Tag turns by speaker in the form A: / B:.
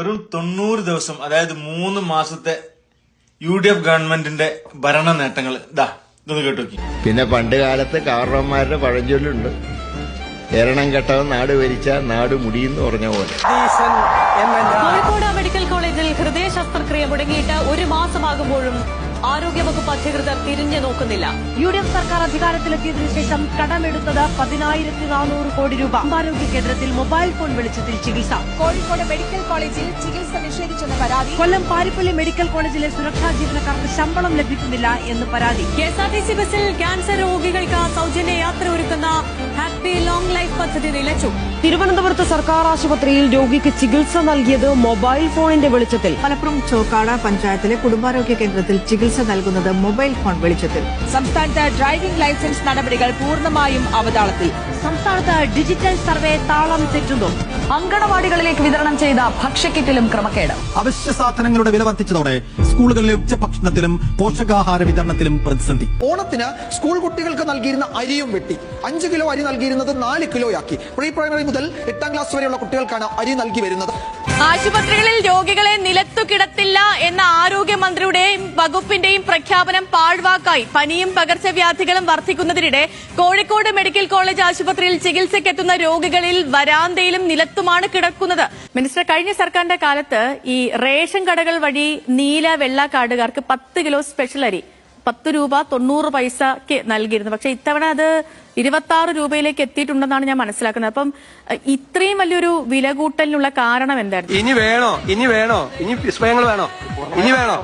A: വെറും 90 ദിവസം, അതായത് 3 മാസത്തെ UDF ഗവൺമെന്റിന്റെ ഭരണ നേട്ടങ്ങൾ ഇതൊന്ന് കേട്ടോക്കി.
B: പിന്നെ പണ്ട് കാലത്ത് കാരണവന്മാരുടെ പഴഞ്ചൊല്ലുണ്ട്, എരണം കെട്ടവൻ നാട് ഭരിച്ച നാട് മുടിയെന്ന് പറഞ്ഞ പോലെ.
C: കോഴിക്കോട് മെഡിക്കൽ കോളേജിൽ ഹൃദയ ശസ്ത്രക്രിയ മുടങ്ങിയിട്ട് 1 മാസമാകുമ്പോഴും ആരോഗ്യവകുപ്പ് അധികൃതർ തിരിഞ്ഞു നോക്കുന്നില്ല.
D: UDF സർക്കാർ അധികാരത്തിലെത്തിയതിനു ശേഷം കടമെടുത്തത് 10,400 കോടി രൂപ. ആരോഗ്യ കേന്ദ്രത്തിൽ മൊബൈൽ ഫോൺ വെളിച്ചത്തിൽ ചികിത്സ.
E: കോഴിക്കോട് മെഡിക്കൽ കോളേജിൽ ചികിത്സ നിഷേധിച്ചെന്ന പരാതി.
D: കൊല്ലം പാരിപ്പള്ളി മെഡിക്കൽ കോളേജിലെ സുരക്ഷാ ജീവനക്കാർക്ക് ശമ്പളം ലഭിക്കുന്നില്ല എന്ന് പരാതി.
C: KSRTC ബസിൽ ക്യാൻസർ രോഗികൾക്ക് സൗജന്യ യാത്ര ഒരുക്കുന്ന ഹാപ്പി ലോങ് ലൈഫ് പദ്ധതി നിലച്ചു.
D: തിരുവനന്തപുരത്ത് സർക്കാർ ആശുപത്രിയിൽ രോഗിക്ക് ചികിത്സ നൽകിയത് മൊബൈൽ ഫോണിന്റെ വെളിച്ചത്തിൽ.
E: മലപ്പുറം ചോക്കാട് പഞ്ചായത്തിലെ കുടുംബാരോഗ്യ കേന്ദ്രത്തിൽ ചികിത്സ നൽകുന്നത് മൊബൈൽ ഫോൺ വെളിച്ചത്തിൽ. സംസ്ഥാനത്ത് ഡ്രൈവിംഗ് ലൈസൻസ് നടപടികൾ പൂർണ്ണമായും അവതാളത്തിൽ.
D: സംസ്ഥാനത്ത് ഡിജിറ്റൽ സർവേ താളം തെറ്റുന്നു.
C: അങ്കണവാടികളിലേക്ക് വിതരണം ചെയ്ത ഭക്ഷ്യക്കിറ്റിലും ക്രമക്കേട്.
F: അവശ്യ സാധനങ്ങളുടെ വില വർദ്ധിച്ചതോടെ സ്കൂളുകളിലെ ഉച്ചഭക്ഷണത്തിലും പോഷകാഹാര വിതരണത്തിലും പ്രതിസന്ധി.
G: ഓണത്തിന് സ്കൂൾ കുട്ടികൾക്ക് നൽകിയിരുന്ന അരിയും വെട്ടി. 5 കിലോ അരി നൽകിയിരുന്നത് 4 കിലോയാക്കി. പ്രീ പ്രൈമറി മുതൽ 8ാം ക്ലാസ് വരെയുള്ള കുട്ടികൾക്കാണ് അരി നൽകി വരുന്നത്.
H: ആശുപത്രികളിൽ രോഗികളെ നിലത്തു കിടത്തില്ല എന്ന ആരോഗ്യമന്ത്രിയുടെയും വകുപ്പിന്റെയും പ്രഖ്യാപനം പാഴ്വാക്കായി. പനിയും പകർച്ചവ്യാധികളും വർദ്ധിക്കുന്നതിനിടെ കോഴിക്കോട് മെഡിക്കൽ കോളേജ് ആശുപത്രിയിൽ ചികിത്സയ്ക്കെത്തുന്ന രോഗികളിൽ വരാന്തയിലും നിലത്തുമാണ് കിടക്കുന്നത്. മിനിസ്റ്റർ, കഴിഞ്ഞ സർക്കാരിന്റെ കാലത്ത് ഈ റേഷൻ കടകൾ വഴി നീല വെള്ള കാർഡുകാർക്ക് 10 കിലോ സ്പെഷ്യൽ അരി 10 രൂപ 90 പൈസക്ക് നൽകിയിരുന്നു. പക്ഷെ ഇത്തവണ അത് 26 രൂപയിലേക്ക് എത്തിയിട്ടുണ്ടെന്നാണ് ഞാൻ മനസ്സിലാക്കുന്നത്. അപ്പം ഇത്രയും വലിയൊരു വില കൂട്ടലിനുള്ള കാരണം എന്തായിരുന്നു?
I: ഇനി വേണോ, ഇനി പുഷ്പങ്ങൾ വേണോ, ഇനി വേണോ?